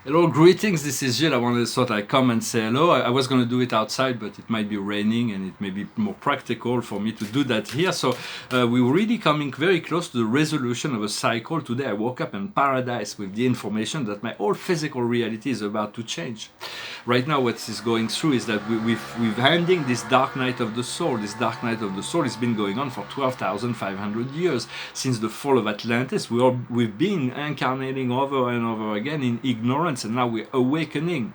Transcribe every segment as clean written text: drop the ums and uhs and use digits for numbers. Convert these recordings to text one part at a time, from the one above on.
Hello, greetings. This is Gilles. I wanted to sort of come and say hello. I was going to do it outside, but it might be raining and it may be more practical for me to do that here. So we're really coming very close to the resolution of a cycle. Today I woke up in paradise with the information that my whole physical reality is about to change. Right now what is going through is that we've handing this dark night of the soul. This dark night of the soul has been going on for 12,500 years. Since the fall of Atlantis, we've been incarnating over and over again in ignorance, and now we're awakening.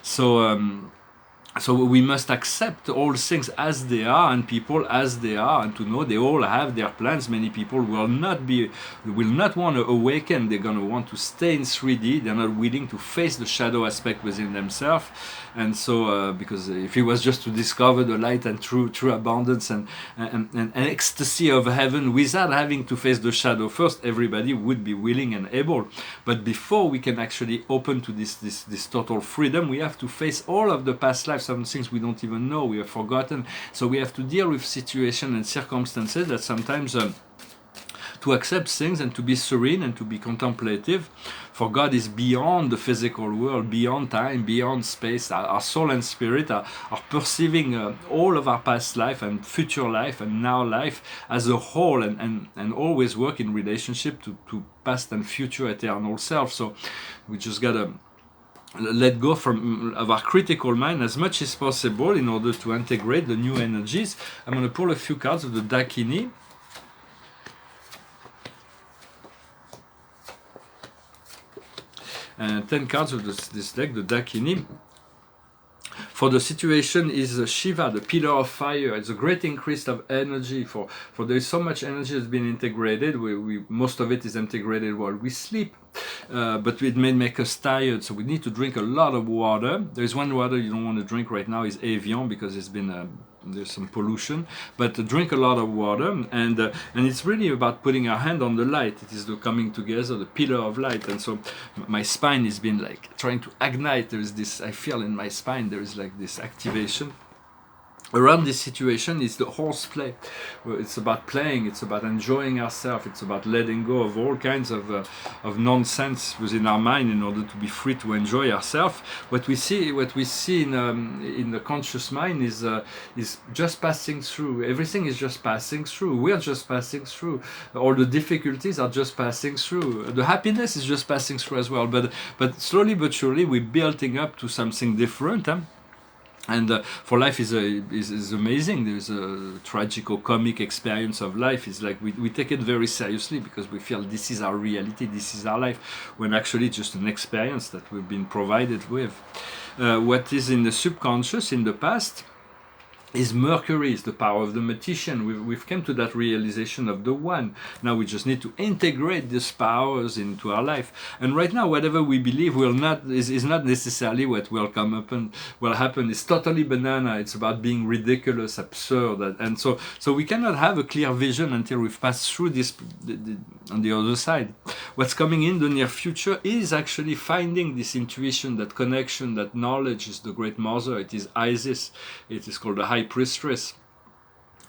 So we must accept all things as they are and people as they are, and to know they all have their plans. Many people will not want to awaken. They're going to want to stay in 3D. They're not willing to face the shadow aspect within themselves. And so because if it was just to discover the light and true abundance and ecstasy of heaven without having to face the shadow first, everybody would be willing and able. But before we can actually open to this total freedom, we have to face all of the past lives. Some things we don't even know, we have forgotten. So we have to deal with situations and circumstances that sometimes to accept things and to be serene and to be contemplative. For God is beyond the physical world, beyond time, beyond space. Our soul and spirit are perceiving all of our past life and future life and now life as a whole, and always work in relationship to past and future eternal self. So we just gotta let go of our critical mind as much as possible in order to integrate the new energies. I'm going to pull a few cards of the DAKINI. And 10 cards of this deck, the DAKINI. For the situation is Shiva, the pillar of fire. It's a great increase of energy. For there is so much energy that's been integrated. Most of it is integrated while we sleep. But it may make us tired, so we need to drink a lot of water. There's one water you don't want to drink right now is Evian, because it's been there's some pollution. But drink a lot of water, and it's really about putting our hand on the light. It is the coming together, the pillar of light. And so my spine has been like trying to ignite. There is this, I feel in my spine there is like this activation. Around this situation is the horseplay. It's about playing, it's about enjoying ourselves, it's about letting go of all kinds of nonsense within our mind in order to be free to enjoy ourselves. What we see in the conscious mind is just passing through. Everything is just passing through. We are just passing through. All the difficulties are just passing through. The happiness is just passing through as well. But slowly but surely we're building up to something different. And for life is amazing. There's a tragical comic experience of life. It's like we take it very seriously because we feel this is our reality, this is our life, when actually it's just an experience that we've been provided with. What is in the subconscious in the past is Mercury, is the power of the magician. We've come to that realization of the one. Now we just need to integrate these powers into our life. And right now, whatever we believe is not necessarily what will come up and will happen. It's totally banana. It's about being ridiculous, absurd, and so we cannot have a clear vision until we've passed through this on the other side. What's coming in the near future is actually finding this intuition, that connection, that knowledge is the great mother. It is Isis. It is called the High Priestess.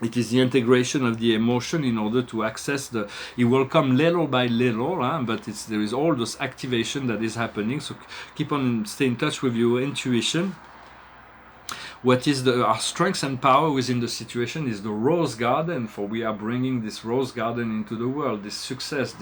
It is the integration of the emotion in order to access it will come little by little, but there is all this activation that is happening. So keep on, stay in touch with your intuition. What is our strength and power within the situation is the rose garden, for we are bringing this rose garden into the world, this success,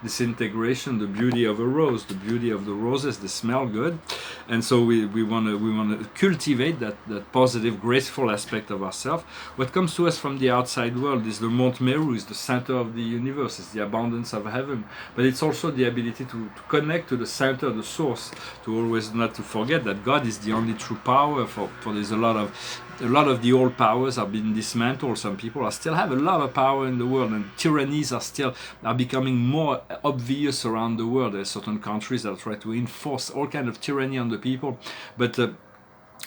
this integration, the beauty of a rose, the beauty of the roses, they smell good. And so we want to cultivate that positive, graceful aspect of ourselves. What comes to us from the outside world is the Mount Meru, is the center of the universe, it's the abundance of heaven, but it's also the ability to connect to the center, the source, to always not to forget that God is the only true power. For there's a lot of the old powers are being dismantled. Some people still have a lot of power in the world, and tyrannies are becoming more obvious around the world. There's certain countries that try to enforce all kind of tyranny on the people, but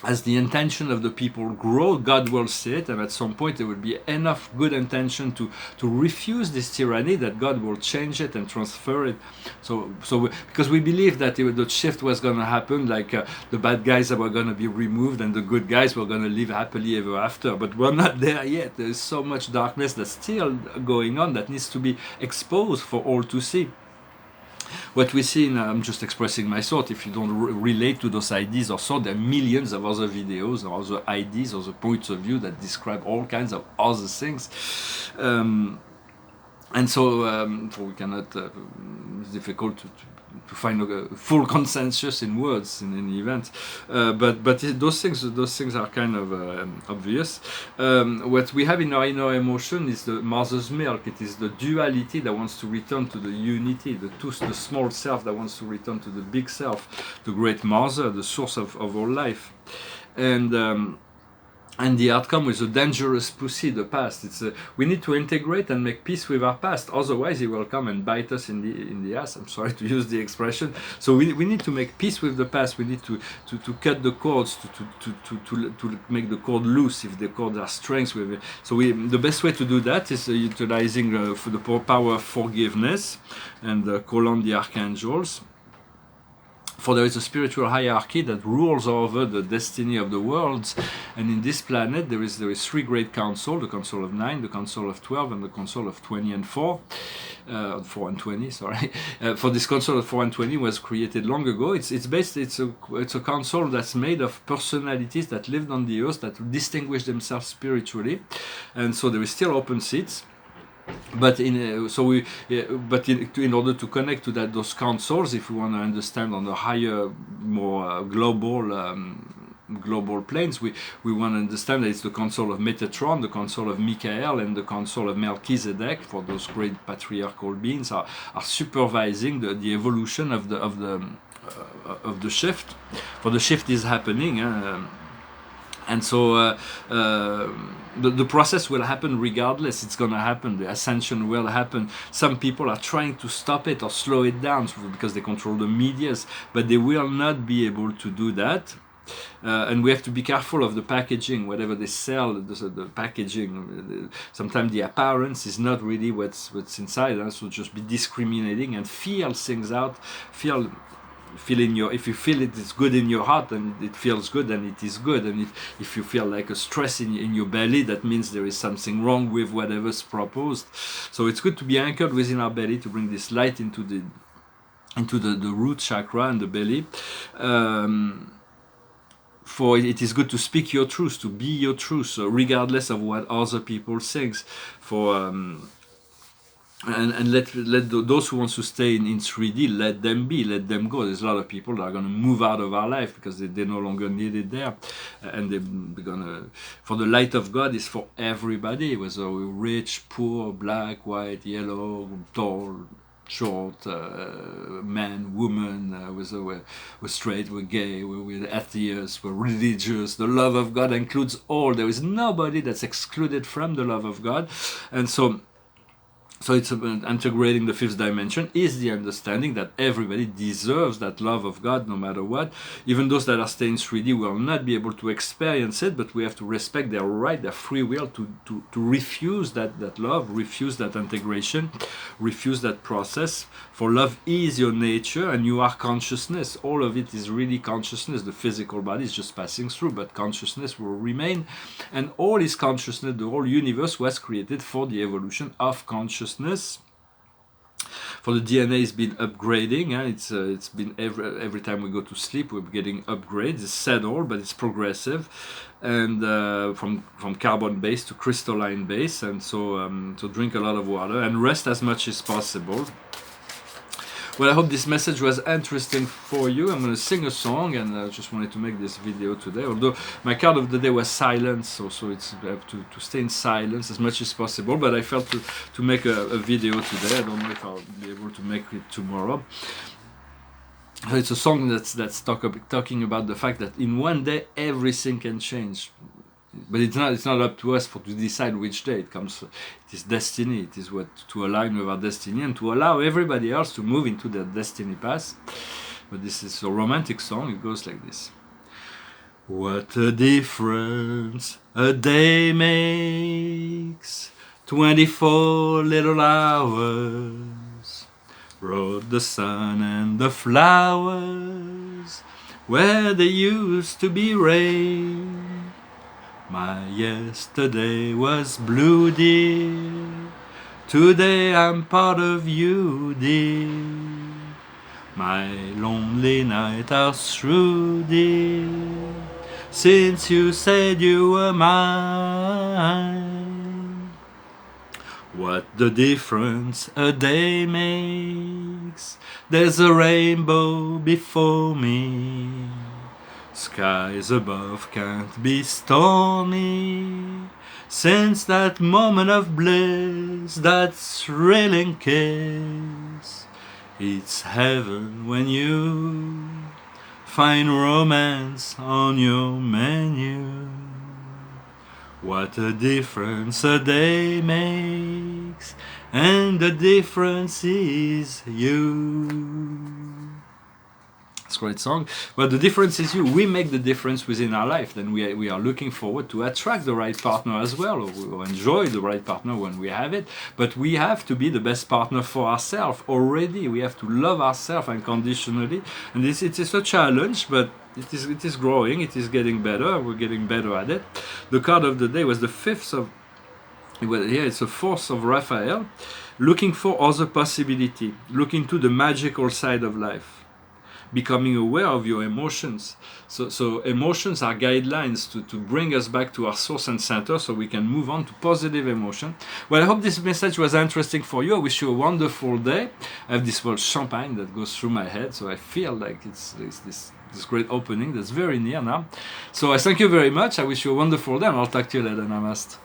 as the intention of the people grow, God will see it, and at some point there will be enough good intention to refuse this tyranny that God will change it and transfer it. So because we believe that the shift was going to happen, like the bad guys were going to be removed and the good guys were going to live happily ever after. But we're not there yet. There is so much darkness that's still going on that needs to be exposed for all to see. what we see in, I'm just expressing my thought, if you don't relate to those ideas or so, there are millions of other videos or other ideas or the points of view that describe all kinds of other things. And so we cannot, it's difficult to find a full consensus in words in any event, but those things are kind of obvious. What we have in our inner emotion is the mother's milk. It is the duality that wants to return to the unity, the small self that wants to return to the big self, the great mother, the source of all life. And the outcome is a dangerous pussy, the past. We need to integrate and make peace with our past. Otherwise, it will come and bite us in the ass. I'm sorry to use the expression. So we need to make peace with the past. We need to cut the cords, to make the cord loose if the cords are strength with it. So the best way to do that is utilizing for the power of forgiveness and call on the archangels. For there is a spiritual hierarchy that rules over the destiny of the worlds, and in this planet there is three great councils: the Council of 9, the Council of 12, and the Council of 20 and 4. 4 and 20, sorry. For this Council of 4 and 20 was created long ago. It's a council that's made of personalities that lived on the earth that distinguish themselves spiritually, and so there is still open seats. But in order to connect to those councils, if we want to understand on the higher, more global planes, we want to understand that it's the Council of Metatron, the Council of Michael, and the Council of Melchizedek. For those great patriarchal beings are supervising the evolution of the shift. For the shift is happening. And so the process will happen regardless. It's going to happen. The ascension will happen. Some people are trying to stop it or slow it down because they control the medias, but they will not be able to do that. And we have to be careful of the packaging, whatever they sell, the packaging. Sometimes the appearance is not really what's inside. So just be discriminating and feel things out. If you feel it is good in your heart and it feels good, then it is good. And if you feel like a stress in your belly, that means there is something wrong with whatever's proposed. So it's good to be anchored within our belly, to bring this light into the root chakra and the belly. For it is good to speak your truth, to be your truth, regardless of what other people think. And let those who want to stay in 3D, let them be, let them go. There's a lot of people that are going to move out of our life because they no longer need it there, and they're gonna. For the light of God is for everybody, whether we're rich, poor, black, white, yellow, tall, short, man, woman, whether we're straight, we're gay, we're atheists, we're religious. The love of God includes all. There is nobody that's excluded from the love of God, and so it's about integrating the fifth dimension is the understanding that everybody deserves that love of God no matter what. Even those that are staying 3D will not be able to experience it, but we have to respect their right, their free will to refuse that love, refuse that integration, refuse that process. For love is your nature and you are consciousness. All of it is really consciousness. The physical body is just passing through, but consciousness will remain. And all is consciousness. The whole universe was created for the evolution of consciousness. For the DNA has been upgrading. It's been every time we go to sleep we're getting upgrades. It's subtle but it's progressive, and from carbon base to crystalline base. And so drink a lot of water and rest as much as possible. Well, I hope this message was interesting for you. I'm going to sing a song, and I just wanted to make this video today. Although my card of the day was silence, so it's I have to stay in silence as much as possible. But I felt to make a video today. I don't know if I'll be able to make it tomorrow. It's a song that's talking about the fact that in one day everything can change. But it's not up to us to decide which day it comes. It is destiny. It is to align with our destiny and to allow everybody else to move into their destiny path. But this is a romantic song. It goes like this. What a difference a day makes. 24 little hours brought the sun and the flowers where there used to be rain. My yesterday was blue, dear. Today I'm part of you, dear. My lonely nights are through, dear, since you said you were mine. What the difference a day makes, there's a rainbow before me. Skies above can't be stormy. Since that moment of bliss, that thrilling kiss, it's heaven when you find romance on your menu. What a difference a day makes, and the difference is you. It's a great song, but the difference is you. We make the difference within our life. Then we are looking forward to attract the right partner as well, or enjoy the right partner when we have it. But we have to be the best partner for ourselves already. We have to love ourselves unconditionally, and it is a challenge, but it is growing. It is getting better. We're getting better at it. The card of the day was the fifth of. Well, here it's the fourth of Raphael, looking for other possibility, looking to the magical side of life. Becoming aware of your emotions. So emotions are guidelines to bring us back to our source and center so we can move on to positive emotion. Well, I hope this message was interesting for you. I wish you a wonderful day. I have this word champagne that goes through my head, so I feel like it's this great opening that's very near now. So I thank you very much. I wish you a wonderful day, and I'll talk to you later. Namaste.